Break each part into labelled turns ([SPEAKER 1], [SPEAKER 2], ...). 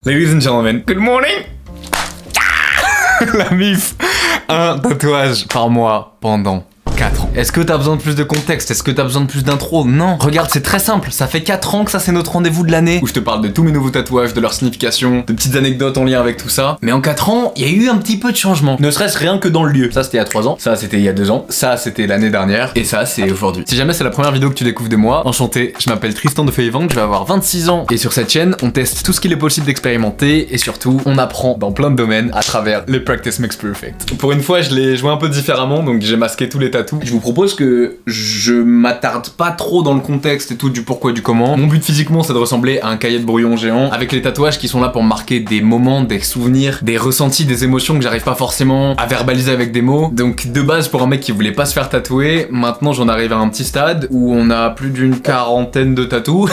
[SPEAKER 1] Ladies and gentlemen, good morning. La mif. Un tatouage par mois pendant 4 ans. Est-ce que t'as besoin de plus de contexte? Est-ce que t'as besoin de plus d'intro? Non. Regarde, c'est très simple. Ça fait 4 ans que ça c'est notre rendez-vous de l'année où je te parle de tous mes nouveaux tatouages, de leur signification, de petites anecdotes en lien avec tout ça. Mais en 4 ans, il y a eu un petit peu de changement. Ne serait-ce rien que dans le lieu. Ça c'était il y a 3 ans, ça c'était il y a 2 ans, ça c'était l'année dernière et ça c'est aujourd'hui. Si jamais c'est la première vidéo que tu découvres de moi, enchanté, je m'appelle Tristan de Feuillevent, je vais avoir 26 ans et sur cette chaîne, on teste tout ce qu'il est possible d'expérimenter et surtout, on apprend dans plein de domaines à travers les Practice Makes Perfect. Pour une fois, je l'ai joué un peu différemment, donc j'ai masqué tous les tatous. Je vous propose que je m'attarde pas trop dans le contexte et tout du pourquoi du comment. Mon but physiquement c'est de ressembler à un cahier de brouillon géant avec les tatouages qui sont là pour marquer des moments, des souvenirs, des ressentis, des émotions que j'arrive pas forcément à verbaliser avec des mots. Donc de base pour un mec qui voulait pas se faire tatouer, maintenant j'en arrive à un petit stade où on a plus d'une quarantaine de tatous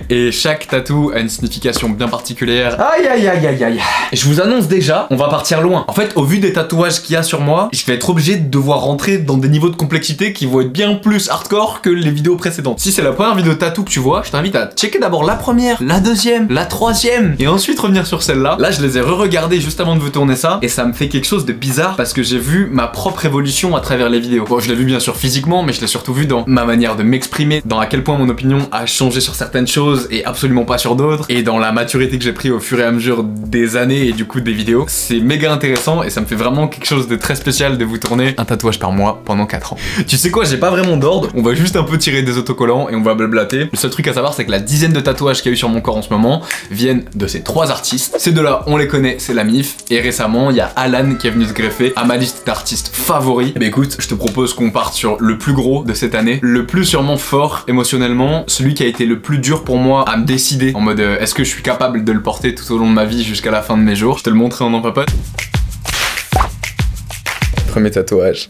[SPEAKER 1] et chaque tatou a une signification bien particulière. Aïe aïe aïe aïe aïe. Je vous annonce déjà, on va partir loin. En fait au vu des tatouages qu'il y a sur moi, je vais être obligé de devoir rentrer dans des niveaux de complexité qui vont être bien plus hardcore que les vidéos précédentes. Si c'est la première vidéo tatou que tu vois, je t'invite à checker d'abord la première, la deuxième, la troisième, et ensuite revenir sur celle-là. Là, je les ai re-regardées juste avant de vous tourner ça, et ça me fait quelque chose de bizarre parce que j'ai vu ma propre évolution à travers les vidéos. Bon, je l'ai vu bien sûr physiquement, mais je l'ai surtout vu dans ma manière de m'exprimer, dans à quel point mon opinion a changé sur certaines choses et absolument pas sur d'autres, et dans la maturité que j'ai pris au fur et à mesure des années et du coup des vidéos. C'est méga intéressant et ça me fait vraiment quelque chose de très spécial de vous tourner un tatouage par mois pendant 4 ans. Tu sais quoi, j'ai pas vraiment d'ordre, on va juste un peu tirer des autocollants et on va blablater. Le seul truc à savoir c'est que la dizaine de tatouages qu'il y a eu sur mon corps en ce moment viennent de ces 3 artistes. Ces deux-là, on les connaît, c'est la MIF. Et récemment, il y a Alan qui est venu se greffer à ma liste d'artistes favoris. Et bah écoute, je te propose qu'on parte sur le plus gros de cette année, le plus sûrement fort émotionnellement, celui qui a été le plus dur pour moi à me décider en mode est-ce que je suis capable de le porter tout au long de ma vie jusqu'à la fin de mes jours. Je te le montre en papote. Premier tatouage.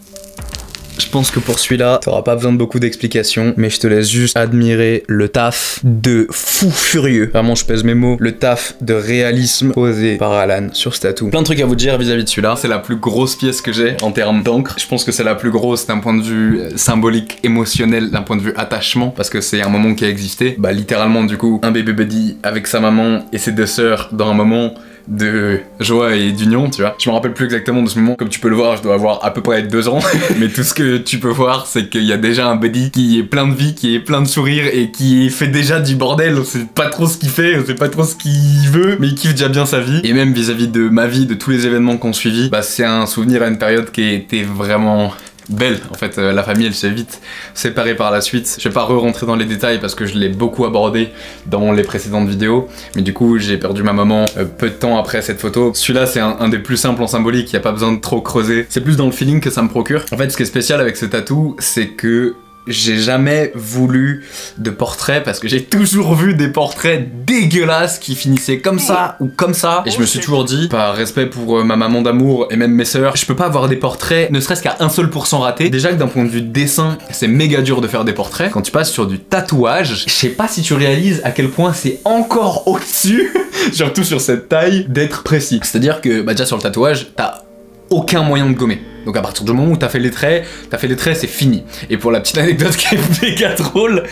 [SPEAKER 1] Je pense que pour celui-là, t'auras pas besoin de beaucoup d'explications, mais je te laisse juste admirer le taf de fou furieux. Vraiment, je pèse mes mots. Le taf de réalisme posé par Alan sur ce tatou. Plein de trucs à vous dire vis-à-vis de celui-là. C'est la plus grosse pièce que j'ai en termes d'encre. Je pense que c'est la plus grosse d'un point de vue symbolique, émotionnel, d'un point de vue attachement, parce que c'est un moment qui a existé. Bah littéralement du coup, un bébé buddy avec sa maman et ses 2 sœurs dans un moment de joie et d'union, tu vois. Je me rappelle plus exactement de ce moment, comme tu peux le voir, je dois avoir à peu près 2 ans, mais tout ce que tu peux voir, c'est qu'il y a déjà un buddy qui est plein de vie, qui est plein de sourires et qui fait déjà du bordel. On sait pas trop ce qu'il fait, on sait pas trop ce qu'il veut, mais il kiffe déjà bien sa vie. Et même vis-à-vis de ma vie, de tous les événements qu'on suivi, bah c'est un souvenir à une période qui était vraiment belle. En fait, la famille elle s'est vite séparée par la suite. Je vais pas re-rentrer dans les détails parce que je l'ai beaucoup abordé dans les précédentes vidéos, mais du coup j'ai perdu ma maman peu de temps après cette photo. Celui-là c'est un des plus simples en symbolique, il y a pas besoin de trop creuser. C'est plus dans le feeling que ça me procure. En fait, ce qui est spécial avec ce tatou, c'est que j'ai jamais voulu de portrait parce que j'ai toujours vu des portraits dégueulasses qui finissaient comme ça ou comme ça. Et je me suis toujours dit, par respect pour ma maman d'amour et même mes sœurs, je peux pas avoir des portraits ne serait-ce qu'à 1 seul % raté. Déjà que d'un point de vue dessin, c'est méga dur de faire des portraits. Quand tu passes sur du tatouage, je sais pas si tu réalises à quel point c'est encore au-dessus, surtout sur cette taille, d'être précis. C'est-à-dire que bah déjà sur le tatouage, t'as aucun moyen de gommer. Donc à partir du moment où t'as fait les traits, c'est fini. Et pour la petite anecdote qui est méga drôle,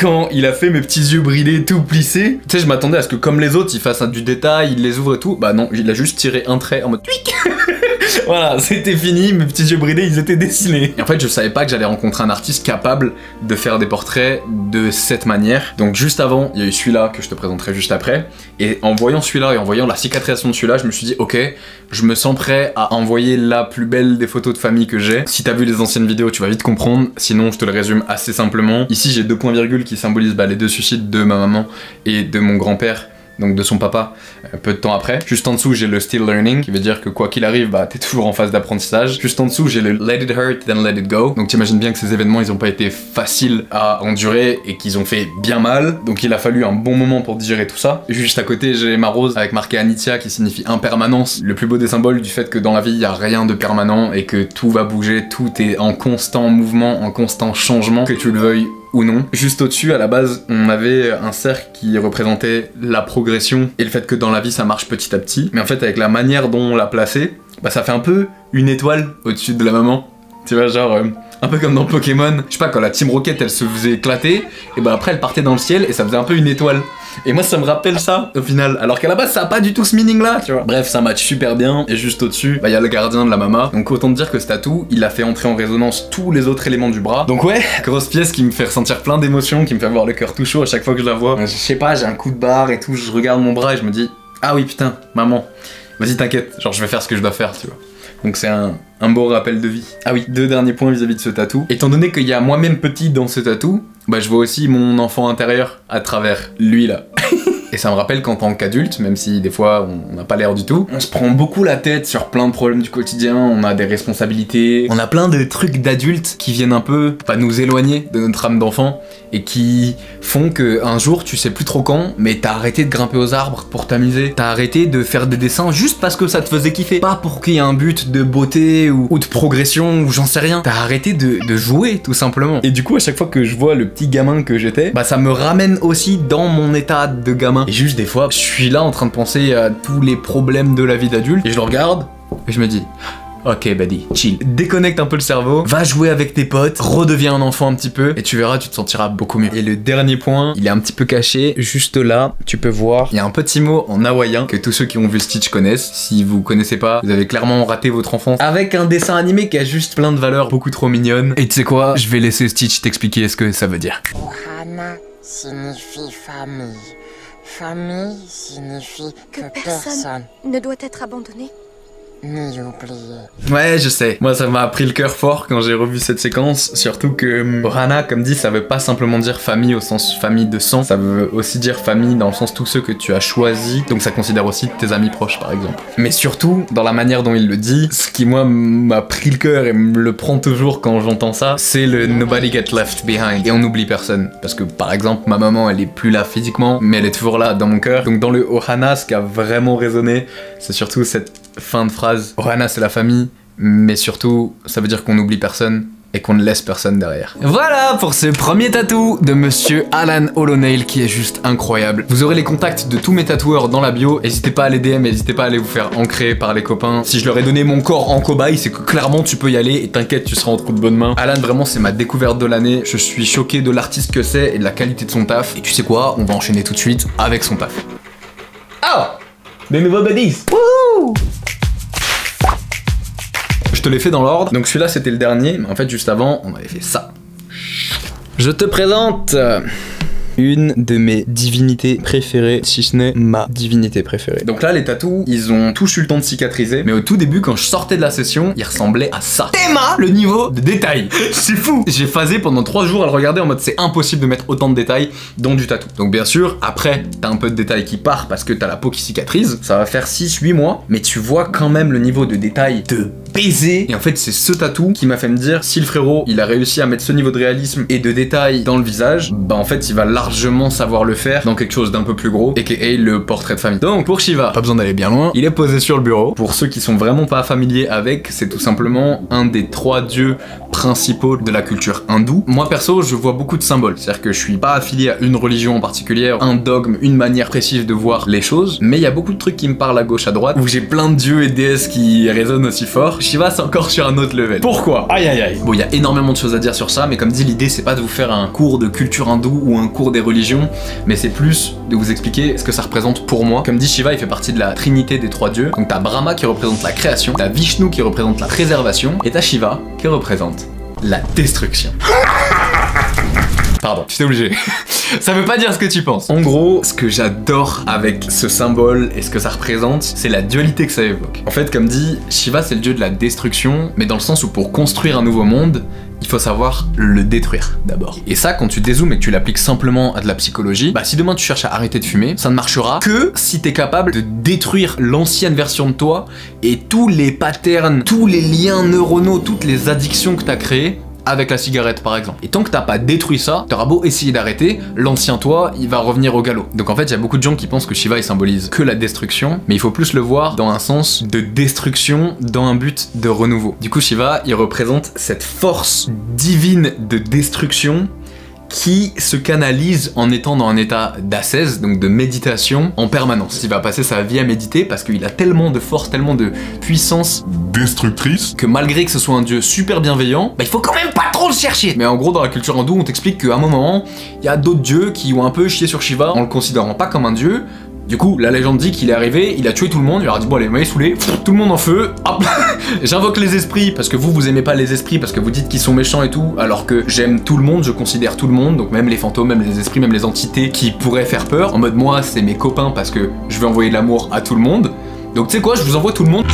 [SPEAKER 1] quand il a fait mes petits yeux bridés tout plissés, tu sais, je m'attendais à ce que comme les autres, il fasse du détail, il les ouvre et tout. Bah non, il a juste tiré un trait en mode tweak. Voilà, c'était fini, mes petits yeux bridés, ils étaient dessinés. Et en fait, je savais pas que j'allais rencontrer un artiste capable de faire des portraits de cette manière. Donc juste avant, il y a eu celui-là que je te présenterai juste après. Et en voyant celui-là et en voyant la cicatrisation de celui-là, je me suis dit, ok, je me sens prêt à envoyer la plus belle des photos de famille que j'ai. Si t'as vu les anciennes vidéos, tu vas vite comprendre. Sinon, je te le résume assez simplement. Ici, j'ai 2 points-virgules qui symbolisent les 2 suicides de ma maman et de mon grand-père. Donc de son papa, peu de temps après. Juste en dessous, j'ai le still learning, qui veut dire que quoi qu'il arrive, bah t'es toujours en phase d'apprentissage. Juste en dessous, j'ai le let it hurt, then let it go. Donc t'imagines bien que ces événements, ils ont pas été faciles à endurer et qu'ils ont fait bien mal. Donc il a fallu un bon moment pour digérer tout ça. Juste à côté, j'ai ma rose avec marqué Anitia, qui signifie impermanence. Le plus beau des symboles du fait que dans la vie, il y a rien de permanent et que tout va bouger, tout est en constant mouvement, en constant changement, que tu le veuilles ou non. Juste au-dessus, à la base, on avait un cercle qui représentait la progression et le fait que dans la vie ça marche petit à petit. Mais en fait, avec la manière dont on l'a placé, bah ça fait un peu une étoile au-dessus de la maman. Tu vois, genre, un peu comme dans Pokémon, je sais pas, quand la Team Rocket elle se faisait éclater, et ben après elle partait dans le ciel et ça faisait un peu une étoile. Et moi ça me rappelle ça au final, alors qu'à la base ça a pas du tout ce meaning là, tu vois. Bref, ça match super bien, et juste au-dessus, bah y a le gardien de la mama. Donc autant te dire que ce tatou, il a fait entrer en résonance tous les autres éléments du bras. Donc ouais, grosse pièce qui me fait ressentir plein d'émotions, qui me fait avoir le cœur tout chaud à chaque fois que je la vois. Je sais pas, j'ai un coup de barre et tout, je regarde mon bras et je me dis, ah oui putain, maman, vas-y t'inquiète, genre je vais faire ce que je dois faire, tu vois. Donc c'est un beau rappel de vie. Ah oui, 2 derniers points vis-à-vis de ce tatou. Étant donné qu'il y a moi-même petit dans ce tatou, bah je vois aussi mon enfant intérieur à travers lui là. Et ça me rappelle qu'en tant qu'adulte, même si des fois on n'a pas l'air du tout, on se prend beaucoup la tête sur plein de problèmes du quotidien, on a des responsabilités, on a plein de trucs d'adultes qui viennent un peu pas nous éloigner de notre âme d'enfant et qui font que un jour, tu sais plus trop quand, mais t'as arrêté de grimper aux arbres pour t'amuser, t'as arrêté de faire des dessins juste parce que ça te faisait kiffer, pas pour qu'il y ait un but de beauté ou de progression ou j'en sais rien, t'as arrêté de jouer tout simplement. Et du coup à chaque fois que je vois le petit gamin que j'étais, bah ça me ramène aussi dans mon état de gamin. Et juste des fois, je suis là en train de penser à tous les problèmes de la vie d'adulte et je le regarde et je me dis, ok buddy, chill. Déconnecte un peu le cerveau, va jouer avec tes potes, redeviens un enfant un petit peu et tu verras, tu te sentiras beaucoup mieux. Et le dernier point, il est un petit peu caché, juste là, tu peux voir, il y a un petit mot en hawaïen que tous ceux qui ont vu Stitch connaissent. Si vous connaissez pas, vous avez clairement raté votre enfance avec un dessin animé qui a juste plein de valeurs beaucoup trop mignonnes. Et tu sais quoi, je vais laisser Stitch t'expliquer ce que ça veut dire.
[SPEAKER 2] Ohana signifie famille. Famille signifie que personne
[SPEAKER 3] ne doit être abandonné.
[SPEAKER 2] ni oublié.
[SPEAKER 1] Ouais, je sais. Moi, ça m'a appris le cœur fort quand j'ai revu cette séquence. Surtout que Ohana, comme dit, ça veut pas simplement dire famille au sens famille de sang. Ça veut aussi dire famille dans le sens tous ceux que tu as choisis. Donc ça considère aussi tes amis proches, par exemple. Mais surtout, dans la manière dont il le dit, ce qui, moi, m'a pris le cœur et me le prend toujours quand j'entends ça, c'est le nobody get left behind. Et on n'oublie personne. Parce que, par exemple, ma maman, elle est plus là physiquement, mais elle est toujours là dans mon cœur. Donc dans le Ohana, ce qui a vraiment résonné, c'est surtout cette fin de phrase. Ohana, c'est la famille, mais surtout, ça veut dire qu'on n'oublie personne et qu'on ne laisse personne derrière. Voilà pour ce premier tatou de monsieur Alan Holonail qui est juste incroyable. Vous aurez les contacts de tous mes tatoueurs dans la bio. N'hésitez pas à les DM, n'hésitez pas à aller vous faire ancrer par les copains. Si je leur ai donné mon corps en cobaye, c'est que clairement tu peux y aller et t'inquiète, tu seras entre de bonnes mains. Alan, vraiment, c'est ma découverte de l'année. Je suis choqué de l'artiste que c'est et de la qualité de son taf. Et tu sais quoi, on va enchaîner tout de suite avec son taf. Oh, des nouveaux buddies. Wouhou! Je te l'ai fait dans l'ordre, donc celui-là c'était le dernier, mais en fait juste avant on avait fait ça. Je te présente une de mes divinités préférées, si ce n'est ma divinité préférée. Donc là les tatous, ils ont tous eu le temps de cicatriser, mais au tout début quand je sortais de la session, ils ressemblaient à ça. Théma, le niveau de détail, c'est fou. J'ai phasé pendant 3 jours à le regarder en mode c'est impossible de mettre autant de détails dans du tatou. Donc bien sûr, après t'as un peu de détail qui part parce que t'as la peau qui cicatrise, ça va faire 6-8 mois, mais tu vois quand même le niveau de détail de baiser. Et en fait c'est ce tatou qui m'a fait me dire, si le frérot il a réussi à mettre ce niveau de réalisme et de détail dans le visage, bah en fait il va largement savoir le faire dans quelque chose d'un peu plus gros, aka le portrait de famille. Donc pour Shiva, pas besoin d'aller bien loin, il est posé sur le bureau. Pour ceux qui sont vraiment pas familiers avec, c'est tout simplement un des 3 dieux principaux de la culture hindoue. Moi perso, je vois beaucoup de symboles, c'est-à-dire que je suis pas affilié à une religion en particulier, un dogme, une manière précise de voir les choses, mais il y a beaucoup de trucs qui me parlent à gauche à droite, où j'ai plein de dieux et déesses qui résonnent aussi fort. Shiva, c'est encore sur un autre level. Pourquoi? Aïe aïe aïe. Bon, il y a énormément de choses à dire sur ça, mais comme dit, l'idée c'est pas de vous faire un cours de culture hindoue ou un cours des religions, mais c'est plus de vous expliquer ce que ça représente pour moi. Comme dit, Shiva, il fait partie de la trinité des 3 dieux. Donc t'as Brahma qui représente la création, t'as Vishnu qui représente la préservation, et t'as Shiva qui représente la destruction. Pardon, j'étais obligé. Ça veut pas dire ce que tu penses. En gros, ce que j'adore avec ce symbole et ce que ça représente, c'est la dualité que ça évoque. En fait, comme dit, Shiva c'est le dieu de la destruction, mais dans le sens où pour construire un nouveau monde, il faut savoir le détruire d'abord. Et ça, quand tu dézoomes et que tu l'appliques simplement à de la psychologie, bah si demain tu cherches à arrêter de fumer, ça ne marchera que si t'es capable de détruire l'ancienne version de toi et tous les patterns, tous les liens neuronaux, toutes les addictions que t'as créées avec la cigarette par exemple. Et tant que t'as pas détruit ça, t'auras beau essayer d'arrêter, l'ancien toi, il va revenir au galop. Donc en fait, il y a beaucoup de gens qui pensent que Shiva il symbolise que la destruction, mais il faut plus le voir dans un sens de destruction, dans un but de renouveau. Du coup, Shiva, il représente cette force divine de destruction qui se canalise en étant dans un état d'ascèse, donc de méditation en permanence. Il va passer sa vie à méditer parce qu'il a tellement de force, tellement de puissance
[SPEAKER 3] destructrice
[SPEAKER 1] que malgré que ce soit un dieu super bienveillant, bah il faut quand même pas trop le chercher. Mais en gros dans la culture hindoue on t'explique qu'à un moment, il y a d'autres dieux qui ont un peu chié sur Shiva en le considérant pas comme un dieu. Du coup, la légende dit qu'il est arrivé, il a tué tout le monde, il leur a dit bon allez, vous m'avez saoulé, tout le monde en feu, hop. J'invoque les esprits, parce que vous aimez pas les esprits, parce que vous dites qu'ils sont méchants et tout, alors que j'aime tout le monde, je considère tout le monde, donc même les fantômes, même les esprits, même les entités qui pourraient faire peur, en mode moi c'est mes copains parce que je veux envoyer de l'amour à tout le monde. Donc tu sais quoi, je vous envoie tout le monde.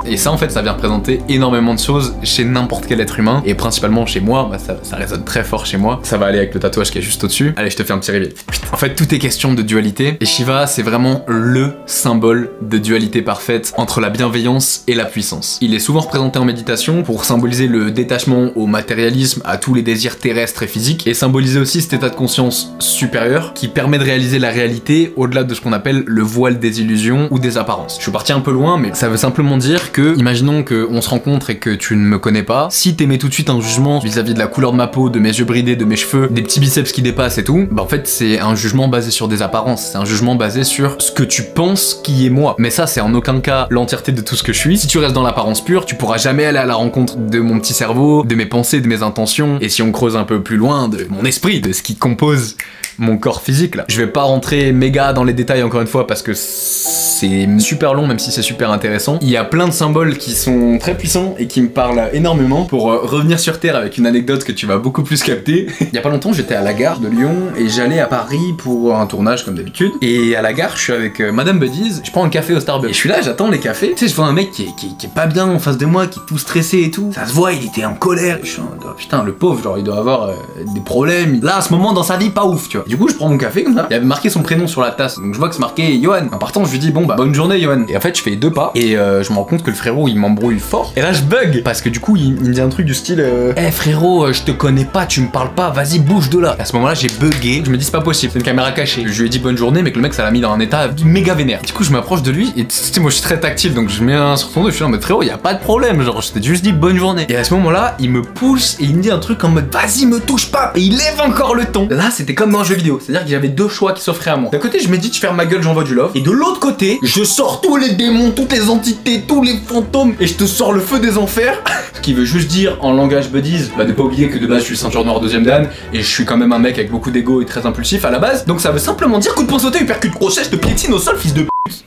[SPEAKER 1] Et ça en fait ça vient représenter énormément de choses chez n'importe quel être humain. Et principalement chez moi, bah, ça résonne très fort chez moi. Ça va aller avec le tatouage qui est juste au-dessus. Allez, je te fais un petit reveal. En fait tout est question de dualité. Et Shiva c'est vraiment le symbole de dualité parfaite entre la bienveillance et la puissance. Il est souvent représenté en méditation pour symboliser le détachement au matérialisme, à tous les désirs terrestres et physiques. Et symboliser aussi cet état de conscience supérieur qui permet de réaliser la réalité au-delà de ce qu'on appelle le voile des illusions ou des apparences. Je suis parti un peu loin, mais ça veut simplement dire que, imaginons qu'on se rencontre et que tu ne me connais pas, si t'émets tout de suite un jugement vis-à-vis de la couleur de ma peau, de mes yeux bridés, de mes cheveux, des petits biceps qui dépassent et tout, bah en fait c'est un jugement basé sur des apparences, c'est un jugement basé sur ce que tu penses qui est moi. Mais ça c'est en aucun cas l'entièreté de tout ce que je suis. Si tu restes dans l'apparence pure, tu pourras jamais aller à la rencontre de mon petit cerveau, de mes pensées, de mes intentions, et si on creuse un peu plus loin, de mon esprit, de ce qui compose mon corps physique là. Je vais pas rentrer méga dans les détails encore une fois parce que c'est super long même si c'est super intéressant. Il y a plein de symboles qui sont très puissants et qui me parlent énormément. Pour revenir sur Terre avec une anecdote que tu vas beaucoup plus capter. Il y a pas longtemps j'étais à la gare de Lyon et j'allais à Paris pour un tournage comme d'habitude. Et à la gare je suis avec Madame Buddies, je prends un café au Starbucks. Et je suis là, j'attends les cafés. Tu sais, je vois un mec qui est pas bien en face de moi, qui est tout stressé et tout. Ça se voit, il était en colère. Je suis en oh, putain le pauvre, genre il doit avoir des problèmes. Là à ce moment dans sa vie pas ouf tu vois. Du coup je prends mon café comme ça, il avait marqué son prénom sur la tasse, donc je vois que c'est marqué Johan. En partant je lui dis bon bah bonne journée Johan. Et en fait je fais 2 pas et je me rends compte que le frérot il m'embrouille fort. Et là je bug parce que du coup il me dit un truc du style hey, frérot je te connais pas, tu me parles pas, vas-y bouge de là. Et à ce moment là j'ai bugué, je me dis c'est pas possible, c'est une caméra cachée. Je lui ai dit bonne journée mais que le mec ça l'a mis dans un état méga vénère. Du coup je m'approche de lui et tu sais moi je suis très tactile donc je mets un sur son dos, je suis en mode frérot y a pas de problème, genre je t'ai juste dit bonne journée. Et à ce moment là il me pousse et il me dit un truc en mode vas-y me touche pas et il lève encore le ton. Là c'était comme dans un jeu vidéo, c'est-à-dire que j'avais 2 choix qui s'offraient à moi. D'un côté je médite, je ferme ma gueule, j'envoie du love. Et de l'autre côté je sors tous les démons, toutes les entités, tous les fantômes et je te sors le feu des enfers. Ce qui veut juste dire en langage buddies, bah de pas oublier que de base je suis ceinture noire 2ème dan et je suis quand même un mec avec beaucoup d'ego et très impulsif à la base. Donc ça veut simplement dire coup de poing sauté, uppercut crochet, je te piétine au sol fils de pute.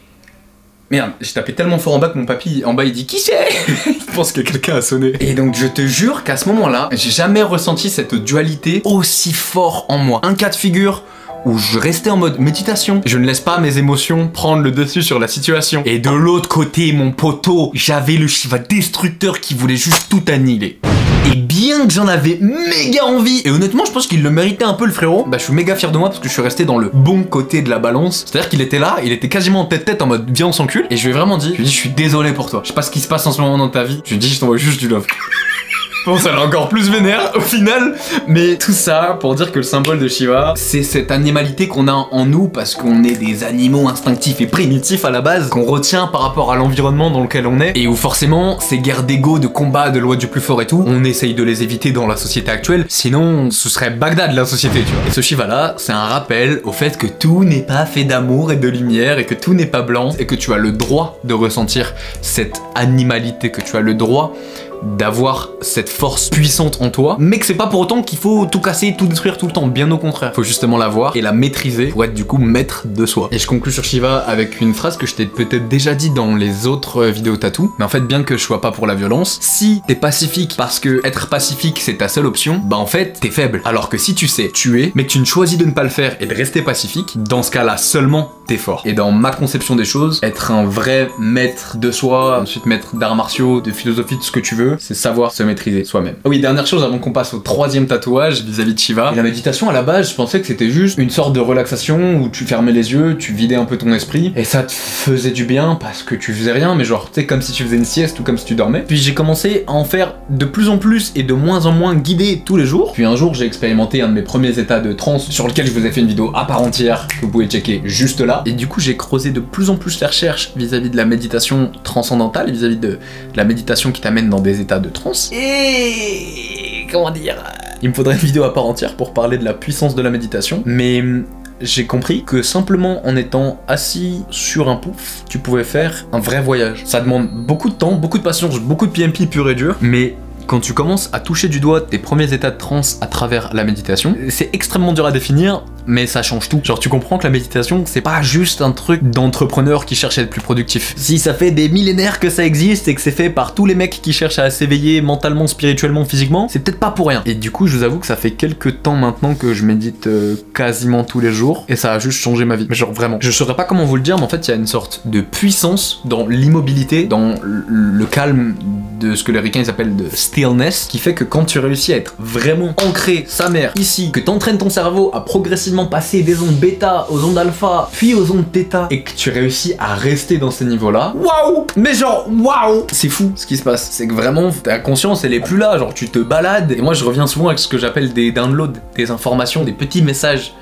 [SPEAKER 1] Merde, j'ai tapé tellement fort en bas que mon papy en bas il dit qui c'est. Je pense que quelqu'un a sonné. Et donc je te jure qu'à ce moment-là, j'ai jamais ressenti cette dualité aussi fort en moi. Un cas de figure où je restais en mode méditation. Je ne laisse pas mes émotions prendre le dessus sur la situation. Et de l'autre côté, mon poteau, j'avais le Shiva destructeur qui voulait juste tout annihiler. Et bien que j'en avais méga envie, et honnêtement je pense qu'il le méritait un peu le frérot, bah je suis méga fier de moi parce que je suis resté dans le bon côté de la balance. C'est-à-dire qu'il était là, il était quasiment en tête-tête en mode viens on s'encule. Et je lui ai vraiment dit, je suis désolé pour toi. Je sais pas ce qui se passe en ce moment dans ta vie. Je lui ai dit je t'envoie juste du love. Bon, ça l'a encore plus vénère au final, mais tout ça pour dire que le symbole de Shiva, c'est cette animalité qu'on a en nous parce qu'on est des animaux instinctifs et primitifs à la base, qu'on retient par rapport à l'environnement dans lequel on est, et où forcément ces guerres d'ego, de combat, de loi du plus fort et tout, on essaye de les éviter dans la société actuelle, sinon ce serait Bagdad la société, tu vois. Et ce Shiva là, c'est un rappel au fait que tout n'est pas fait d'amour et de lumière, et que tout n'est pas blanc, et que tu as le droit de ressentir cette animalité, que tu as le droit d'avoir cette force puissante en toi, mais que c'est pas pour autant qu'il faut tout casser, tout détruire tout le temps, bien au contraire. Faut justement la voir et la maîtriser pour être du coup maître de soi. Et je conclue sur Shiva avec une phrase que je t'ai peut-être déjà dit dans les autres vidéos tatou, mais en fait bien que je sois pas pour la violence, si t'es pacifique parce que être pacifique c'est ta seule option, bah en fait t'es faible. Alors que si tu sais tuer, mais que tu ne choisis de ne pas le faire et de rester pacifique, dans ce cas-là seulement t'es fort. Et dans ma conception des choses, être un vrai maître de soi, ensuite maître d'arts martiaux, de philosophie, de ce que tu veux, c'est savoir se maîtriser soi-même. Ah oui, dernière chose avant qu'on passe au 3e tatouage vis-à-vis de Shiva. Et la méditation à la base, je pensais que c'était juste une sorte de relaxation où tu fermais les yeux, tu vidais un peu ton esprit et ça te faisait du bien parce que tu faisais rien, mais genre tu sais comme si tu faisais une sieste ou comme si tu dormais. Puis j'ai commencé à en faire de plus en plus et de moins en moins guidé tous les jours. Puis un jour j'ai expérimenté un de mes premiers états de transe sur lequel je vous ai fait une vidéo à part entière que vous pouvez checker juste là. Et du coup j'ai creusé de plus en plus les recherches vis-à-vis de la méditation transcendantale, vis-à-vis de la méditation qui t'amène dans des états de transe. Et comment dire, Il me faudrait une vidéo à part entière pour parler de la puissance de la méditation, mais j'ai compris que simplement en étant assis sur un pouf, tu pouvais faire un vrai voyage. Ça demande beaucoup de temps, beaucoup de patience, beaucoup de PMP pur et dur, mais quand tu commences à toucher du doigt tes premiers états de transe à travers la méditation, c'est extrêmement dur à définir, mais ça change tout. Genre tu comprends que la méditation, c'est pas juste un truc d'entrepreneur qui cherche à être plus productif. Si ça fait des millénaires que ça existe et que c'est fait par tous les mecs qui cherchent à s'éveiller mentalement, spirituellement, physiquement, c'est peut-être pas pour rien. Et du coup, je vous avoue que ça fait quelques temps maintenant que je médite quasiment tous les jours, et ça a juste changé ma vie. Mais genre vraiment, je saurais pas comment vous le dire, mais en fait, il y a une sorte de puissance dans l'immobilité, dans le calme de ce que les ricains appellent de stillness, qui fait que quand tu réussis à être vraiment ancré, sa mère, ici, que t'entraînes ton cerveau à progressivement passer des ondes bêta aux ondes alpha, puis aux ondes theta, et que tu réussis à rester dans ces niveaux-là, waouh! Mais genre, waouh! C'est fou ce qui se passe. C'est que vraiment, ta conscience, elle est plus là, genre tu te balades, et moi je reviens souvent avec ce que j'appelle des downloads, des informations, des petits messages.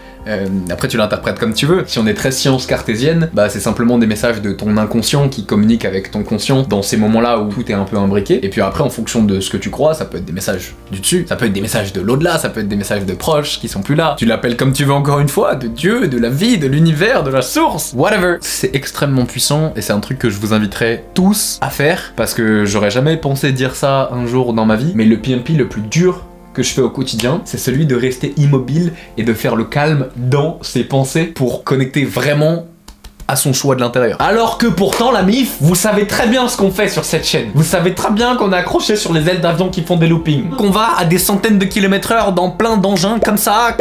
[SPEAKER 1] Après tu l'interprètes comme tu veux. Si on est très science cartésienne, bah c'est simplement des messages de ton inconscient qui communique avec ton conscient dans ces moments-là où tout est un peu imbriqué. Et puis après, en fonction de ce que tu crois, ça peut être des messages du dessus, ça peut être des messages de l'au-delà, ça peut être des messages de proches qui sont plus là. Tu l'appelles comme tu veux encore une fois, de Dieu, de la vie, de l'univers, de la source, whatever. C'est extrêmement puissant et c'est un truc que je vous inviterai tous à faire parce que j'aurais jamais pensé dire ça un jour dans ma vie. Mais le PMP le plus dur que je fais au quotidien, c'est celui de rester immobile et de faire le calme dans ses pensées pour connecter vraiment à son choix de l'intérieur. Alors que pourtant la MIF, vous savez très bien ce qu'on fait sur cette chaîne. Vous savez très bien qu'on est accroché sur les ailes d'avion qui font des loopings, qu'on va à des centaines de kilomètres/heure dans plein d'engins comme ça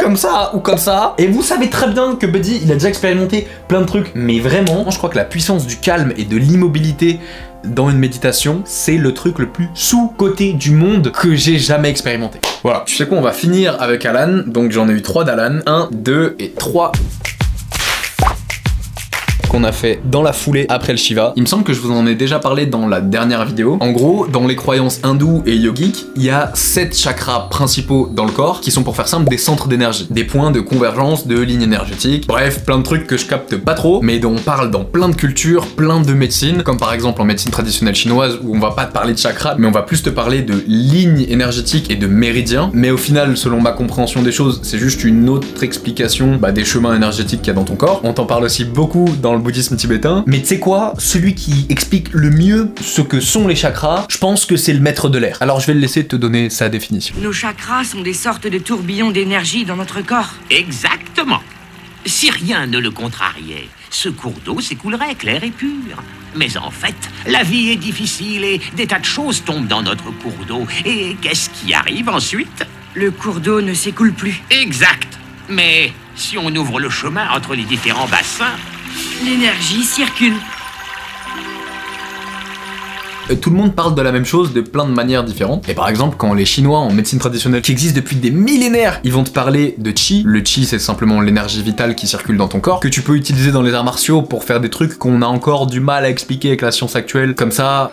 [SPEAKER 1] ou comme ça. Et vous savez très bien que Buddy, il a déjà expérimenté plein de trucs. Mais vraiment, je crois que la puissance du calme et de l'immobilité dans une méditation, c'est le truc le plus sous-coté du monde que j'ai jamais expérimenté. Voilà. Tu sais quoi, on va finir avec Alan. Donc j'en ai eu 3 d'Alan. 1, 2 et 3. Qu'on a fait dans la foulée après le Shiva. Il me semble que je vous en ai déjà parlé dans la dernière vidéo. En gros, dans les croyances hindoues et yogiques, il y a 7 chakras principaux dans le corps qui sont, pour faire simple, des centres d'énergie, des points de convergence de lignes énergétiques. Bref, plein de trucs que je capte pas trop, mais dont on parle dans plein de cultures, plein de médecines, comme par exemple en médecine traditionnelle chinoise où on va pas te parler de chakras, mais on va plus te parler de lignes énergétiques et de méridiens. Mais au final, selon ma compréhension des choses, c'est juste une autre explication des chemins énergétiques qu'il y a dans ton corps. On t'en parle aussi beaucoup dans le bouddhisme tibétain, mais tu sais quoi, celui qui explique le mieux ce que sont les chakras, je pense que c'est le maître de l'air. Alors je vais le laisser te donner sa définition.
[SPEAKER 3] Nos chakras sont des sortes de tourbillons d'énergie dans notre corps.
[SPEAKER 4] Exactement. Si rien ne le contrariait, ce cours d'eau s'écoulerait clair et pur. Mais en fait, la vie est difficile et des tas de choses tombent dans notre cours d'eau. Et qu'est-ce qui arrive ensuite?
[SPEAKER 3] Le cours d'eau ne s'écoule plus.
[SPEAKER 4] Exact. Mais si on ouvre le chemin entre les différents bassins,
[SPEAKER 3] l'énergie circule.
[SPEAKER 1] Tout le monde parle de la même chose de plein de manières différentes. Et par exemple, quand les Chinois en médecine traditionnelle, qui existent depuis des millénaires, ils vont te parler de Qi. Le Qi, c'est simplement l'énergie vitale qui circule dans ton corps, que tu peux utiliser dans les arts martiaux pour faire des trucs qu'on a encore du mal à expliquer avec la science actuelle, comme ça,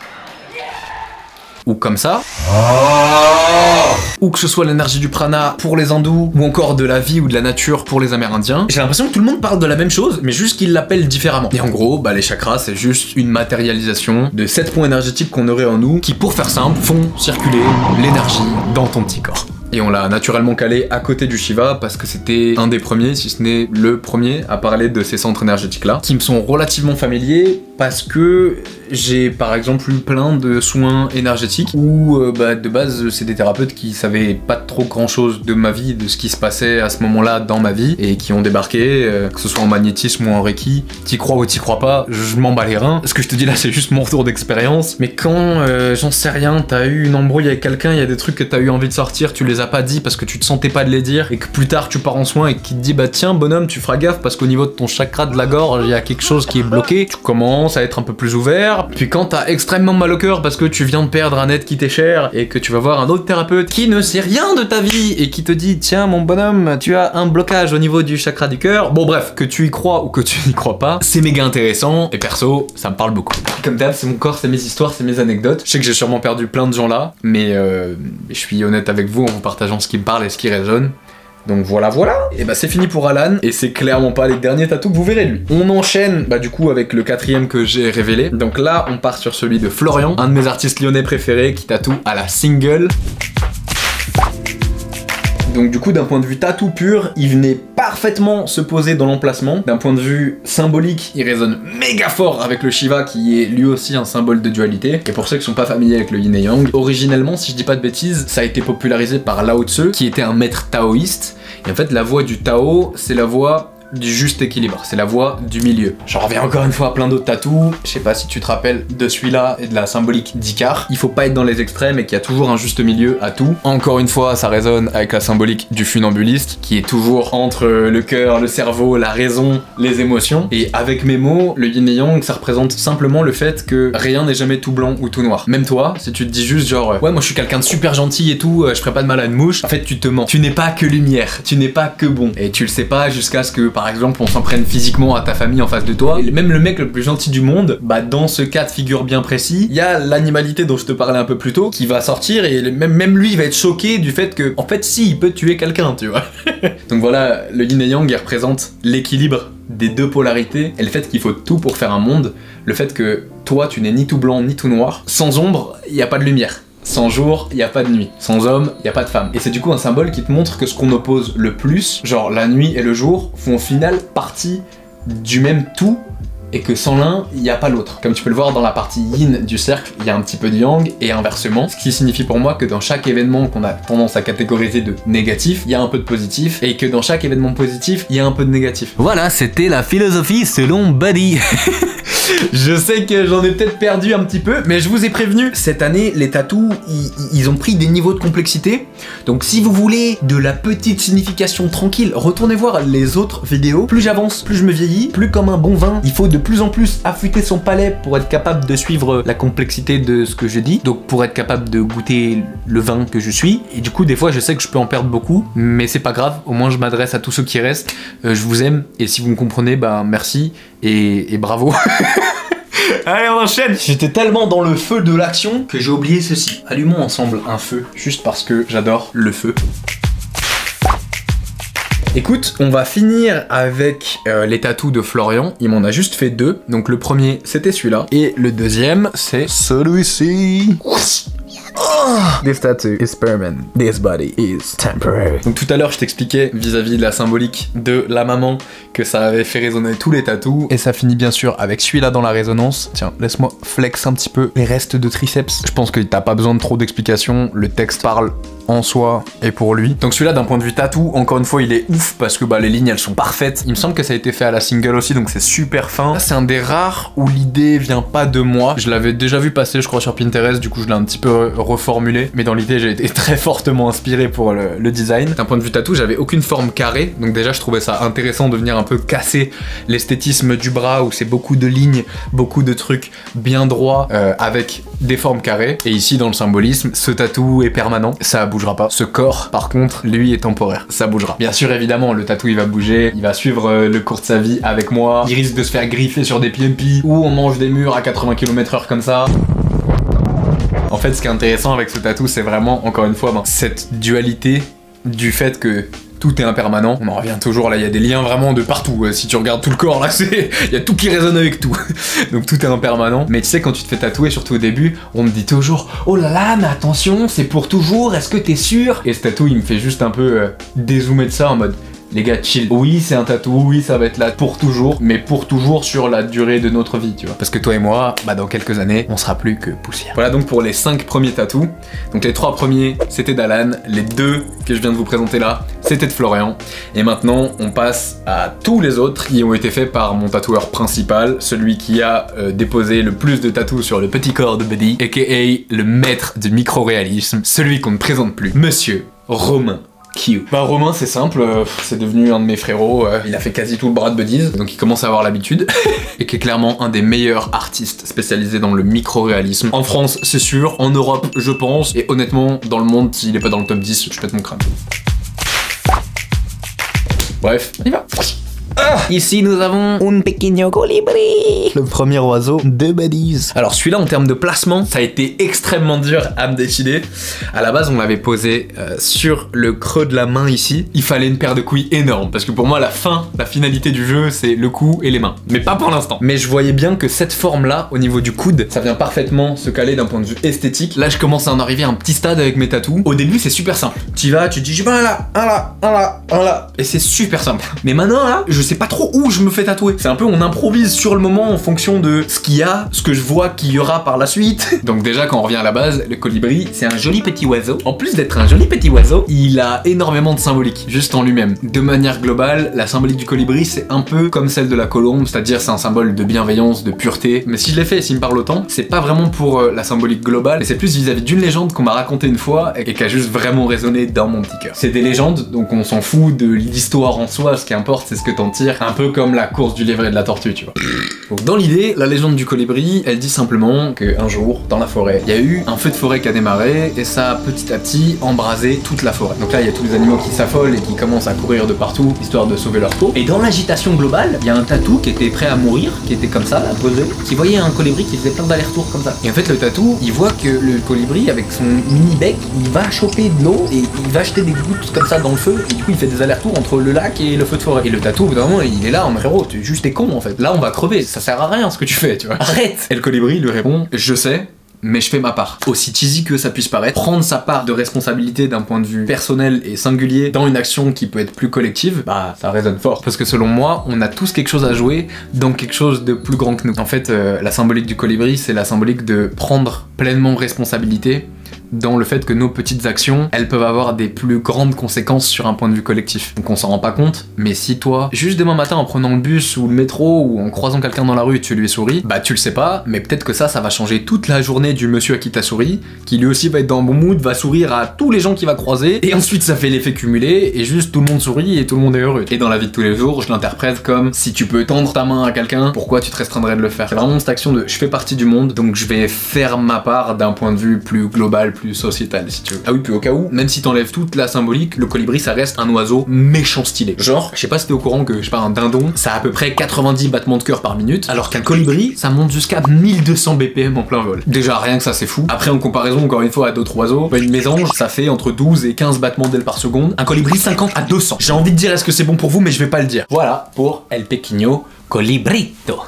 [SPEAKER 1] ou comme ça. Ou que ce soit l'énergie du prana pour les hindous, ou encore de la vie ou de la nature pour les amérindiens. J'ai l'impression que tout le monde parle de la même chose, mais juste qu'ils l'appellent différemment. Et en gros, les chakras, c'est juste une matérialisation de 7 points énergétiques qu'on aurait en nous, qui, pour faire simple, font circuler l'énergie dans ton petit corps. Et on l'a naturellement calé à côté du Shiva parce que c'était un des premiers, si ce n'est le premier, à parler de ces centres énergétiques-là, qui me sont relativement familiers parce que j'ai par exemple eu plein de soins énergétiques où de base c'est des thérapeutes qui savaient pas trop grand chose de ma vie, de ce qui se passait à ce moment-là dans ma vie et qui ont débarqué, que ce soit en magnétisme ou en reiki. T'y crois ou t'y crois pas, je m'en bats les reins. Ce que je te dis là c'est juste mon retour d'expérience. Mais quand, j'en sais rien, t'as eu une embrouille avec quelqu'un, il y a des trucs que t'as eu envie de sortir, tu les as pas dit parce que tu te sentais pas de les dire et que plus tard tu pars en soin et qu'il te dit tiens bonhomme tu feras gaffe parce qu'au niveau de ton chakra de la gorge il y a quelque chose qui est bloqué, tu commences à être un peu plus ouvert. Puis quand t'as extrêmement mal au cœur parce que tu viens de perdre un être qui t'est cher et que tu vas voir un autre thérapeute qui ne sait rien de ta vie et qui te dit tiens mon bonhomme tu as un blocage au niveau du chakra du cœur, bon bref, que tu y crois ou que tu n'y crois pas, c'est méga intéressant et perso ça me parle beaucoup. Comme d'hab c'est mon corps, c'est mes histoires, c'est mes anecdotes. Je sais que j'ai sûrement perdu plein de gens là, mais je suis honnête avec vous en vous partageant ce qui me parle et ce qui résonne. Donc voilà. Et c'est fini pour Alan, et c'est clairement pas les derniers tatous que vous verrez lui. On enchaîne du coup avec le 4e que j'ai révélé. Donc là on part sur celui de Florian, un de mes artistes lyonnais préférés qui tatoue à la single. Donc du coup, d'un point de vue tatou pur, il venait parfaitement se poser dans l'emplacement. D'un point de vue symbolique, il résonne méga fort avec le Shiva qui est lui aussi un symbole de dualité. Et pour ceux qui sont pas familiers avec le yin et yang, originellement, si je dis pas de bêtises, ça a été popularisé par Lao Tzu, qui était un maître taoïste. Et en fait, la voie du Tao, c'est la voie du juste équilibre, c'est la voie du milieu. J'en reviens encore une fois à plein d'autres tatous. Je sais pas si tu te rappelles de celui-là et de la symbolique d'Icare. Il faut pas être dans les extrêmes et qu'il y a toujours un juste milieu à tout. Encore une fois, ça résonne avec la symbolique du funambuliste qui est toujours entre le cœur, le cerveau, la raison, les émotions. Et avec mes mots, le yin et yang, ça représente simplement le fait que rien n'est jamais tout blanc ou tout noir. Même toi, si tu te dis juste genre ouais, moi je suis quelqu'un de super gentil et tout, je ferai pas de mal à une mouche, en fait tu te mens. Tu n'es pas que lumière, tu n'es pas que bon. Et tu le sais pas jusqu'à ce que par exemple on s'en prenne physiquement à ta famille en face de toi. Et même le mec le plus gentil du monde, bah dans ce cas de figure bien précis, il y a l'animalité dont je te parlais un peu plus tôt qui va sortir et même lui il va être choqué du fait que en fait si il peut tuer quelqu'un, tu vois. Donc voilà, le yin et yang il représente l'équilibre des deux polarités et le fait qu'il faut tout pour faire un monde, le fait que toi tu n'es ni tout blanc ni tout noir. Sans ombre, il n'y a pas de lumière. Sans jour, il n'y a pas de nuit. Sans homme, il n'y a pas de femme. Et c'est du coup un symbole qui te montre que ce qu'on oppose le plus, genre la nuit et le jour, font au final partie du même tout, et que sans l'un, il n'y a pas l'autre. Comme tu peux le voir dans la partie yin du cercle, il y a un petit peu de yang, et inversement, ce qui signifie pour moi que dans chaque événement qu'on a tendance à catégoriser de négatif, il y a un peu de positif, et que dans chaque événement positif, il y a un peu de négatif. Voilà, c'était la philosophie selon Buddy. Je sais que j'en ai peut-être perdu un petit peu, mais je vous ai prévenu, cette année, les tatous, ils ont pris des niveaux de complexité. Donc si vous voulez de la petite signification tranquille, retournez voir les autres vidéos. Plus j'avance, plus je me vieillis, plus comme un bon vin, il faut de plus en plus affûter son palais pour être capable de suivre la complexité de ce que je dis. Donc pour être capable de goûter le vin que je suis. Et du coup, des fois, je sais que je peux en perdre beaucoup, mais c'est pas grave, au moins je m'adresse à tous ceux qui restent. Je vous aime, et si vous me comprenez, bah merci, et bravo. Allez, on enchaîne. J'étais tellement dans le feu de l'action que j'ai oublié ceci. Allumons ensemble un feu, juste parce que j'adore le feu. Écoute, on va finir avec les tatous de Florian. Il m'en a juste fait 2. Donc le premier, c'était celui-là. Et le deuxième, c'est celui-ci. This tattoo is permanent. This body is temporary. Donc tout à l'heure, je t'expliquais vis-à-vis de la symbolique de la maman que ça avait fait résonner tous les tatous. Et ça finit bien sûr avec celui-là dans la résonance. Tiens, laisse-moi flex un petit peu les restes de triceps. Je pense que t'as pas besoin de trop d'explications. Le texte parle en soi et pour lui. Donc celui-là d'un point de vue tatou, encore une fois il est ouf parce que bah les lignes elles sont parfaites. Il me semble que ça a été fait à la single aussi, donc c'est super fin. Là c'est un des rares où l'idée vient pas de moi. Je l'avais déjà vu passer je crois sur Pinterest, du coup je l'ai un petit peu reformulé, mais dans l'idée j'ai été très fortement inspiré pour le design. D'un point de vue tatou, j'avais aucune forme carrée, donc déjà je trouvais ça intéressant de venir un peu casser l'esthétisme du bras où c'est beaucoup de lignes, beaucoup de trucs bien droits avec des formes carrées. Et ici dans le symbolisme, ce tatou est permanent, ça bougera pas. Ce corps, par contre, lui est temporaire. Ça bougera. Bien sûr, évidemment, le tatou, il va bouger. Il va suivre le cours de sa vie avec moi. Il risque de se faire griffer sur des PMP ou on mange des murs à 80 km/h comme ça. En fait, ce qui est intéressant avec ce tatou, c'est vraiment, encore une fois, cette dualité du fait que tout est impermanent. On en revient toujours là, il y a des liens vraiment de partout. Si tu regardes tout le corps là, il y a tout qui résonne avec tout. Donc tout est impermanent. Mais tu sais, quand tu te fais tatouer, surtout au début, on me dit toujours oh là là, mais attention, c'est pour toujours, est-ce que t'es sûr? Et ce tatou, il me fait juste un peu dézoomer de ça en mode les gars, chill. Oui, c'est un tatou, oui, ça va être là pour toujours, mais pour toujours sur la durée de notre vie, tu vois. Parce que toi et moi, bah dans quelques années, on sera plus que poussière. Voilà donc pour les 5 premiers tatous. Donc les 3 premiers, c'était d'Alan. Les 2 que je viens de vous présenter là, c'était de Florian. Et maintenant, on passe à tous les autres qui ont été faits par mon tatoueur principal, celui qui a déposé le plus de tatous sur le petit corps de Buddy, aka le maître du micro-réalisme, celui qu'on ne présente plus, Monsieur Romain Q. Bah Romain c'est simple, c'est devenu un de mes frérots, il a fait quasi tout le bras de Buddies, donc il commence à avoir l'habitude, et qui est clairement un des meilleurs artistes spécialisés dans le micro-réalisme. En France c'est sûr, en Europe je pense, et honnêtement dans le monde s'il est pas dans le top 10, je pète mon crâne. Bref, on y va. Ici nous avons un pequeño colibri, le premier oiseau de Belize. Alors celui-là en termes de placement, ça a été extrêmement dur à me décider. À la base on l'avait posé sur le creux de la main ici. Il fallait une paire de couilles énorme parce que pour moi la finalité du jeu c'est le cou et les mains. Mais pas pour l'instant. Mais je voyais bien que cette forme là au niveau du coude, ça vient parfaitement se caler d'un point de vue esthétique. Là je commence à en arriver à un petit stade avec mes tatous. Au début c'est super simple. Tu vas, tu te dis je vais un là, un là, un là, un là. Et c'est super simple. Mais maintenant là, je sais pas trop où je me fais tatouer. C'est un peu on improvise sur le moment en fonction de ce qu'il y a, ce que je vois qu'il y aura par la suite. Donc déjà quand on revient à la base, le colibri c'est un joli petit oiseau. En plus d'être un joli petit oiseau, il a énormément de symbolique, juste en lui-même. De manière globale, la symbolique du colibri c'est un peu comme celle de la colombe, c'est-à-dire c'est un symbole de bienveillance, de pureté. Mais si je l'ai fait et s'il me parle autant, c'est pas vraiment pour la symbolique globale, mais c'est plus vis-à-vis d'une légende qu'on m'a racontée une fois et qui a juste vraiment résonné dans mon petit cœur. C'est des légendes, donc on s'en fout de l'histoire en soi, ce qui importe c'est ce que t'en tires, un peu comme la course du lièvre et de la tortue, tu vois. Donc dans l'idée, la légende du colibri, elle dit simplement qu'un jour, dans la forêt, il y a eu un feu de forêt qui a démarré et ça a petit à petit embrasé toute la forêt. Donc là, il y a tous les animaux qui s'affolent et qui commencent à courir de partout, histoire de sauver leur peau. Et dans l'agitation globale, il y a un tatou qui était prêt à mourir, qui était comme ça, là, posé, qui voyait un colibri qui faisait plein d'allers-retours comme ça. Et en fait, le tatou, il voit que le colibri, avec son mini bec, il va choper de l'eau et il va jeter des gouttes comme ça dans le feu, et du coup, il fait des allers-retours entre le lac et le feu de forêt. Et le tatou, au bout d'un moment, il est là en héros, tu juste t'es con en fait. Là, on va crever, ça sert à rien ce que tu fais, tu vois. Arrête! Et le colibri lui répond, je sais, mais je fais ma part. Aussi cheesy que ça puisse paraître, prendre sa part de responsabilité d'un point de vue personnel et singulier dans une action qui peut être plus collective, bah ça résonne fort. Parce que selon moi, on a tous quelque chose à jouer dans quelque chose de plus grand que nous. En fait, la symbolique du colibri, c'est la symbolique de prendre pleinement responsabilité dans le fait que nos petites actions, elles peuvent avoir des plus grandes conséquences sur un point de vue collectif. Donc on s'en rend pas compte, mais si toi, juste demain matin en prenant le bus ou le métro ou en croisant quelqu'un dans la rue, tu lui souris, bah tu le sais pas, mais peut-être que ça va changer toute la journée du monsieur à qui t'as souri, qui lui aussi va être dans un bon mood, va sourire à tous les gens qu'il va croiser, et ensuite ça fait l'effet cumulé, et juste tout le monde sourit et tout le monde est heureux. Et dans la vie de tous les jours, je l'interprète comme si tu peux tendre ta main à quelqu'un, pourquoi tu te restreindrais de le faire? C'est vraiment cette action de je fais partie du monde, donc je vais faire ma part d'un point de vue plus global, plus sociétal si tu veux. Ah oui, puis au cas où, même si t'enlèves toute la symbolique, le colibri ça reste un oiseau méchant stylé. Genre, je sais pas si t'es au courant que, je sais pas, un dindon, ça a à peu près 90 battements de cœur par minute, alors qu'un colibri, ça monte jusqu'à 1200 BPM en plein vol. Déjà, rien que ça c'est fou. Après, en comparaison, encore une fois, à d'autres oiseaux, une mésange, ça fait entre 12 et 15 battements d'ailes par seconde. Un colibri, 50 à 200. J'ai envie de dire est-ce que c'est bon pour vous, mais je vais pas le dire. Voilà pour El Pequeño Colibrito.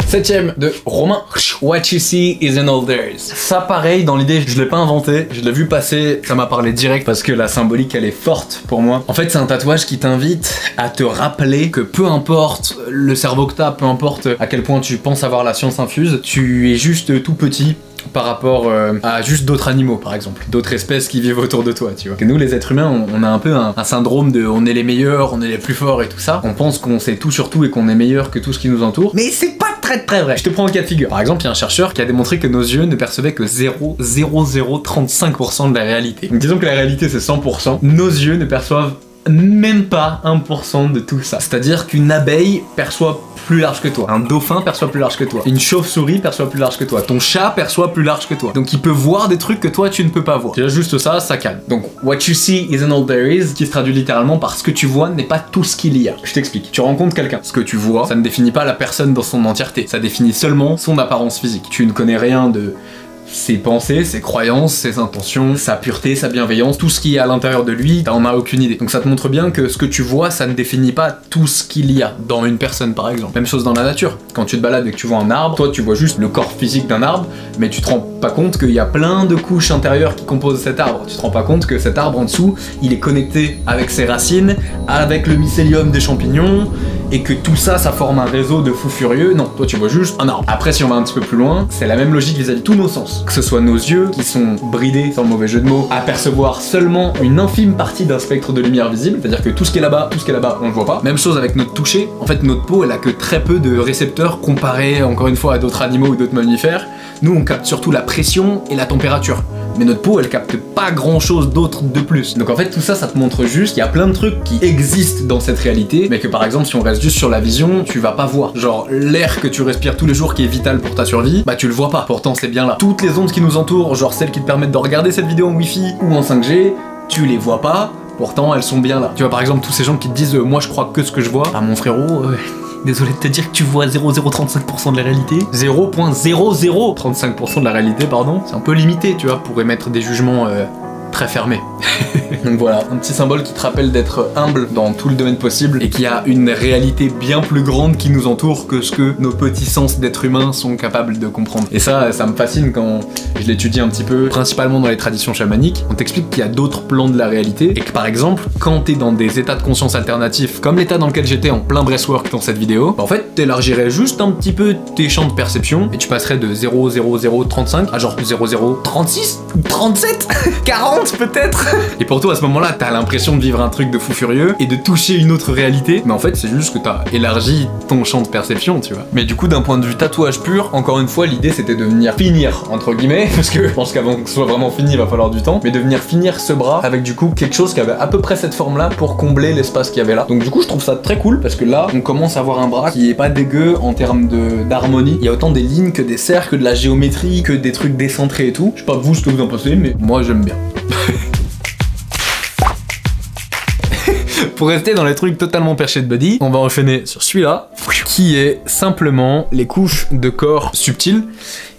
[SPEAKER 1] 7ème de Romain. What you see is in all there is. Ça pareil, dans l'idée, je l'ai pas inventé, je l'ai vu passer, ça m'a parlé direct parce que la symbolique elle est forte pour moi. En fait c'est un tatouage qui t'invite à te rappeler que peu importe le cerveau que t'as, peu importe à quel point tu penses avoir la science infuse, tu es juste tout petit par rapport à juste d'autres animaux par exemple, d'autres espèces qui vivent autour de toi, tu vois. Que nous les êtres humains, on a un peu un syndrome de on est les meilleurs, on est les plus forts et tout ça. On pense qu'on sait tout sur tout et qu'on est meilleur que tout ce qui nous entoure, mais c'est pas très vrai. Je te prends un cas de figure. Par exemple, il y a un chercheur qui a démontré que nos yeux ne percevaient que 0,0035% de la réalité. Donc disons que la réalité c'est 100%, nos yeux ne perçoivent même pas 1% de tout ça. C'est-à-dire qu'une abeille perçoit plus large que toi, un dauphin perçoit plus large que toi, une chauve-souris perçoit plus large que toi, ton chat perçoit plus large que toi. Donc il peut voir des trucs que toi tu ne peux pas voir. Déjà juste ça, ça calme. Donc what you see isn't all there is, qui se traduit littéralement par ce que tu vois n'est pas tout ce qu'il y a. Je t'explique. Tu rencontres quelqu'un. Ce que tu vois, ça ne définit pas la personne dans son entièreté. Ça définit seulement son apparence physique. Tu ne connais rien de ses pensées, ses croyances, ses intentions, sa pureté, sa bienveillance, tout ce qui est à l'intérieur de lui, t'en as aucune idée. Donc ça te montre bien que ce que tu vois, ça ne définit pas tout ce qu'il y a dans une personne par exemple. Même chose dans la nature. Quand tu te balades et que tu vois un arbre, toi tu vois juste le corps physique d'un arbre, mais tu te rends pas compte qu'il y a plein de couches intérieures qui composent cet arbre. Tu te rends pas compte que cet arbre en dessous, il est connecté avec ses racines, avec le mycélium des champignons, et que tout ça, ça forme un réseau de fous furieux. Non, toi tu vois juste un arbre. Après si on va un petit peu plus loin, c'est la même logique vis-à-vis de tous nos sens. Que ce soit nos yeux qui sont bridés, sans le mauvais jeu de mots, à percevoir seulement une infime partie d'un spectre de lumière visible, c'est-à-dire que tout ce qui est là-bas, on le voit pas. Même chose avec notre toucher. En fait notre peau elle a que très peu de récepteurs comparé encore une fois à d'autres animaux ou d'autres mammifères. Nous on capte surtout la pression et la température. Mais notre peau elle capte pas grand chose d'autre de plus. Donc en fait tout ça, ça te montre juste qu'il y a plein de trucs qui existent dans cette réalité, mais que par exemple si on reste juste sur la vision, tu vas pas voir. Genre l'air que tu respires tous les jours qui est vital pour ta survie, bah tu le vois pas, pourtant c'est bien là. Toutes les ondes qui nous entourent, genre celles qui te permettent de regarder cette vidéo en wifi ou en 5G, tu les vois pas, Pourtant, elles sont bien là. Tu vois, par exemple, tous ces gens qui te disent moi je crois que ce que je vois. Ah, mon frérot, désolé de te dire que tu vois 0,035% de la réalité. 0,0035% de la réalité, pardon. C'est un peu limité, tu vois, pour émettre des jugements très fermé. Donc voilà, un petit symbole qui te rappelle d'être humble dans tout le domaine possible et qu'il y a une réalité bien plus grande qui nous entoure que ce que nos petits sens d'être humain sont capables de comprendre. Et ça me fascine quand je l'étudie un petit peu, principalement dans les traditions chamaniques. On t'explique qu'il y a d'autres plans de la réalité et que par exemple, quand t'es dans des états de conscience alternatifs, comme l'état dans lequel j'étais en plein breathwork dans cette vidéo, bah en fait, t'élargirais juste un petit peu tes champs de perception et tu passerais de 0,0035 à genre 0,036 ou 37 40 peut-être. Et pour toi à ce moment-là t'as l'impression de vivre un truc de fou furieux et de toucher une autre réalité, mais en fait c'est juste que t'as élargi ton champ de perception, tu vois. Mais du coup d'un point de vue tatouage pur, encore une fois l'idée c'était de venir finir entre guillemets, parce que je pense qu'avant que ce soit vraiment fini il va falloir du temps, mais de venir finir ce bras avec du coup quelque chose qui avait à peu près cette forme là pour combler l'espace qu'il y avait là. Donc du coup je trouve ça très cool parce que là on commence à avoir un bras qui est pas dégueu en termes d'harmonie. Il y a autant des lignes que des cercles, que de la géométrie, que des trucs décentrés et tout. Je sais pas vous ce que vous en pensez, mais moi j'aime bien. Pour rester dans les trucs totalement perchés de Buddy, on va enchaîner sur celui-là, qui est simplement les couches de corps subtiles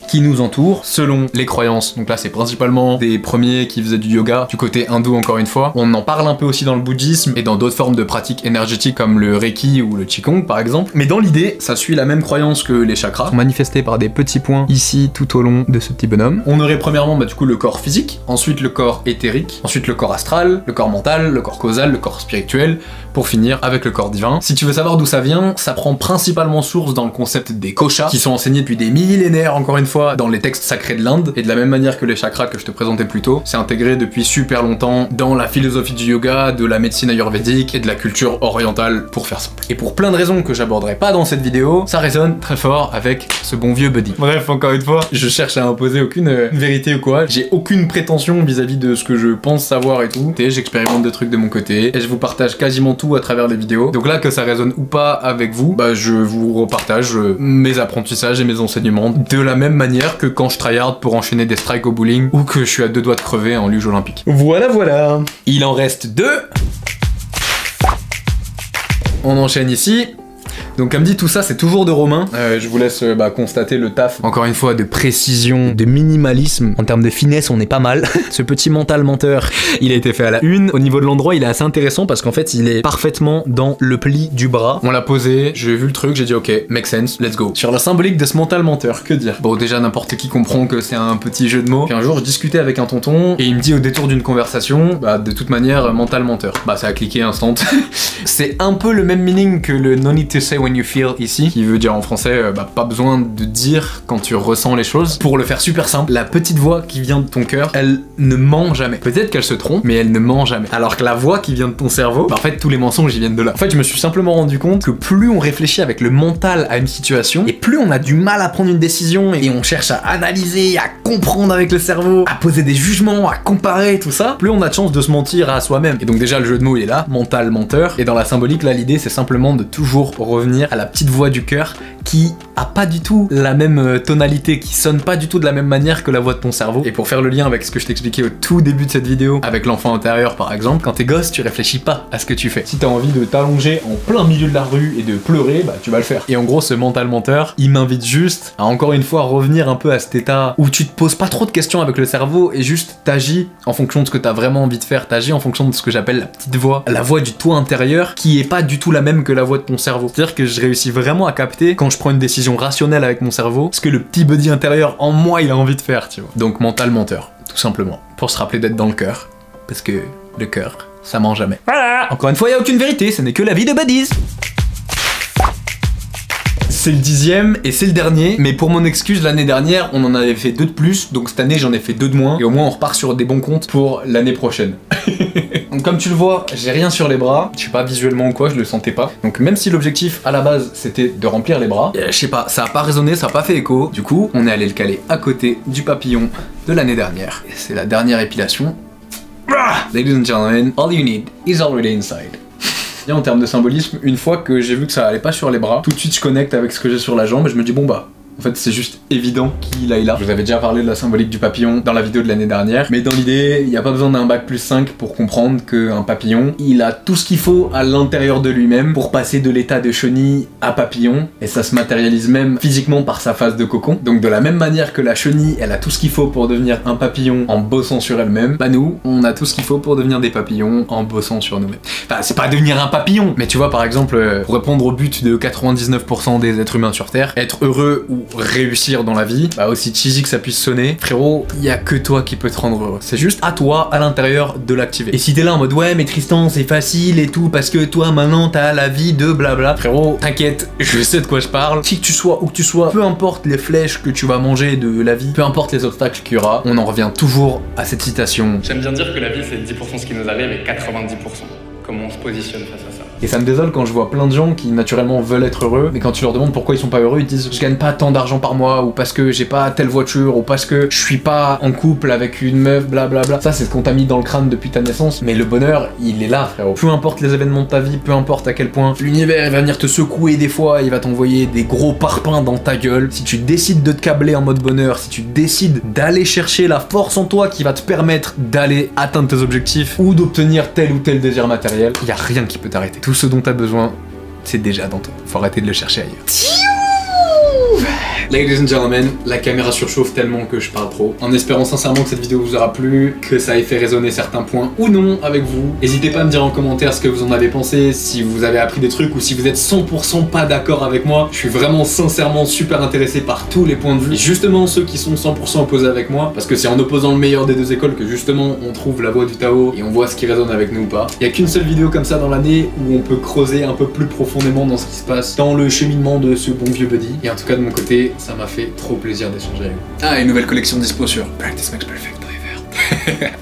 [SPEAKER 1] qui nous entourent selon les croyances. Donc là c'est principalement des premiers qui faisaient du yoga, du côté hindou encore une fois. On en parle un peu aussi dans le bouddhisme et dans d'autres formes de pratiques énergétiques comme le reiki ou le qigong par exemple. Mais dans l'idée, ça suit la même croyance que les chakras, manifestés par des petits points ici tout au long de ce petit bonhomme. On aurait premièrement du coup le corps physique, ensuite le corps éthérique, ensuite le corps astral, le corps mental, le corps causal, le corps spirituel, pour finir avec le corps divin. Si tu veux savoir d'où ça vient, ça prend principalement source dans le concept des koshas, qui sont enseignés depuis des millénaires encore une fois dans les textes sacrés de l'Inde, et de la même manière que les chakras que je te présentais plus tôt, c'est intégré depuis super longtemps dans la philosophie du yoga, de la médecine ayurvédique et de la culture orientale pour faire simple. Et pour plein de raisons que j'aborderai pas dans cette vidéo, ça résonne très fort avec ce bon vieux Buddy. Bref, encore une fois, je cherche à imposer aucune vérité ou quoi, j'ai aucune prétention vis-à-vis de ce que je pense savoir et tout, et j'expérimente des trucs de mon côté, et je vous partage quasiment tout à travers les vidéos. Donc là, que ça résonne ou pas avec vous, bah je vous repartage mes apprentissages et mes enseignements de la même manière que quand je tryhard pour enchaîner des strikes au bowling ou que je suis à 2 doigts de crever en luge olympique. Voilà voilà. Il en reste 2. On enchaîne ici. Donc comme dit, tout ça c'est toujours de Romain. Je vous laisse constater le taf, encore une fois, de précision, de minimalisme. En termes de finesse, on est pas mal. Ce petit mental menteur, il a été fait à la une. Au niveau de l'endroit, il est assez intéressant parce qu'en fait, il est parfaitement dans le pli du bras. On l'a posé, j'ai vu le truc, j'ai dit ok, make sense, let's go. Sur la symbolique de ce mental menteur, que dire? Bon, déjà n'importe qui comprend que c'est un petit jeu de mots. Puis un jour, je discutais avec un tonton et il me dit au détour d'une conversation, de toute manière, mental menteur. Ça a cliqué instant. C'est un peu le même meaning que le no need to say when you feel ici, qui veut dire en français pas besoin de dire quand tu ressens les choses. Pour le faire super simple, la petite voix qui vient de ton cœur, elle ne ment jamais. Peut-être qu'elle se trompe, mais elle ne ment jamais. Alors que la voix qui vient de ton cerveau, en fait tous les mensonges ils viennent de là. En fait je me suis simplement rendu compte que plus on réfléchit avec le mental à une situation, et plus on a du mal à prendre une décision, et on cherche à analyser, à comprendre avec le cerveau, à poser des jugements, à comparer, tout ça, plus on a de chance de se mentir à soi-même. Et donc déjà le jeu de mots il est là, mental menteur, et dans la symbolique là l'idée c'est simplement de toujours revenir à la petite voix du cœur qui a pas du tout la même tonalité, qui sonne pas du tout de la même manière que la voix de ton cerveau. Et pour faire le lien avec ce que je t'expliquais au tout début de cette vidéo, avec l'enfant intérieur par exemple, quand t'es gosse, tu réfléchis pas à ce que tu fais. Si t'as envie de t'allonger en plein milieu de la rue et de pleurer, tu vas le faire. Et en gros, ce mental menteur, il m'invite juste à encore une fois revenir un peu à cet état où tu te poses pas trop de questions avec le cerveau et juste t'agis en fonction de ce que t'as vraiment envie de faire, t'agis en fonction de ce que j'appelle la petite voix, la voix du toi intérieur qui est pas du tout la même que la voix de ton cerveau. C'est-à-dire que je réussis vraiment à capter quand je prends une décision rationnelle avec mon cerveau, ce que le petit Buddy intérieur en moi il a envie de faire, tu vois. Donc mental menteur, tout simplement, pour se rappeler d'être dans le cœur, parce que le cœur, ça ment jamais. Voilà. Encore une fois, il n'y a aucune vérité, ce n'est que la vie de Buddies. C'est le 10e et c'est le dernier, mais pour mon excuse, l'année dernière on en avait fait 2 de plus, donc cette année j'en ai fait 2 de moins, et au moins on repart sur des bons comptes pour l'année prochaine. Donc comme tu le vois, j'ai rien sur les bras, je sais pas visuellement ou quoi, je le sentais pas. Donc même si l'objectif à la base c'était de remplir les bras, je sais pas, ça a pas résonné, ça a pas fait écho, du coup on est allé le caler à côté du papillon de l'année dernière. Et c'est la dernière épilation. Ladies and gentlemen, all you need is already inside. Et en termes de symbolisme, une fois que j'ai vu que ça allait pas sur les bras, tout de suite je connecte avec ce que j'ai sur la jambe et je me dis En fait, c'est juste évident qu'il aille là. Je vous avais déjà parlé de la symbolique du papillon dans la vidéo de l'année dernière, mais dans l'idée, il n'y a pas besoin d'un bac plus 5 pour comprendre qu'un papillon, il a tout ce qu'il faut à l'intérieur de lui-même pour passer de l'état de chenille à papillon, et ça se matérialise même physiquement par sa phase de cocon. Donc de la même manière que la chenille, elle a tout ce qu'il faut pour devenir un papillon en bossant sur elle-même, bah nous, on a tout ce qu'il faut pour devenir des papillons en bossant sur nous-mêmes. Enfin, c'est pas devenir un papillon, mais tu vois, par exemple, pour répondre au but de 99% des êtres humains sur Terre, être heureux ou réussir dans la vie, bah aussi cheesy que ça puisse sonner, frérot, y a que toi qui peux te rendre heureux. C'est juste à toi, à l'intérieur, de l'activer. Et si t'es là en mode ouais mais Tristan c'est facile et tout parce que toi maintenant t'as la vie de blabla, frérot, t'inquiète, je sais de quoi je parle. Qui que tu sois, où que tu sois, peu importe les flèches que tu vas manger de la vie, peu importe les obstacles qu'il y aura, on en revient toujours à cette citation.
[SPEAKER 5] J'aime bien dire que la vie c'est 10% ce qui nous arrive et 90% comment on se positionne face à ça.
[SPEAKER 1] Et ça me désole quand je vois plein de gens qui naturellement veulent être heureux, mais quand tu leur demandes pourquoi ils sont pas heureux, ils disent je gagne pas tant d'argent par mois, ou parce que j'ai pas telle voiture, ou parce que je suis pas en couple avec une meuf, blablabla. Ça c'est ce qu'on t'a mis dans le crâne depuis ta naissance, mais le bonheur, il est là frérot. Peu importe les événements de ta vie, peu importe à quel point l'univers va venir te secouer des fois, il va t'envoyer des gros parpaings dans ta gueule. Si tu décides de te câbler en mode bonheur, si tu décides d'aller chercher la force en toi qui va te permettre d'aller atteindre tes objectifs, ou d'obtenir tel ou tel désir matériel, y a rien qui peut t'arrêter. Tout ce dont t'as besoin, c'est déjà dans toi. Faut arrêter de le chercher ailleurs. Ladies and gentlemen, la caméra surchauffe tellement que je parle trop. En espérant sincèrement que cette vidéo vous aura plu, que ça ait fait résonner certains points ou non avec vous. N'hésitez pas à me dire en commentaire ce que vous en avez pensé, si vous avez appris des trucs ou si vous êtes 100% pas d'accord avec moi. Je suis vraiment sincèrement super intéressé par tous les points de vue. Et justement ceux qui sont 100% opposés avec moi, parce que c'est en opposant le meilleur des deux écoles que justement on trouve la voie du Tao et on voit ce qui résonne avec nous ou pas. Il n'y a qu'une seule vidéo comme ça dans l'année où on peut creuser un peu plus profondément dans ce qui se passe dans le cheminement de ce bon vieux buddy. Et en tout cas de mon côté, ça m'a fait trop plaisir d'échanger avec vous. Ah, et une nouvelle collection dispo sur Practice Makes Perfect Driver.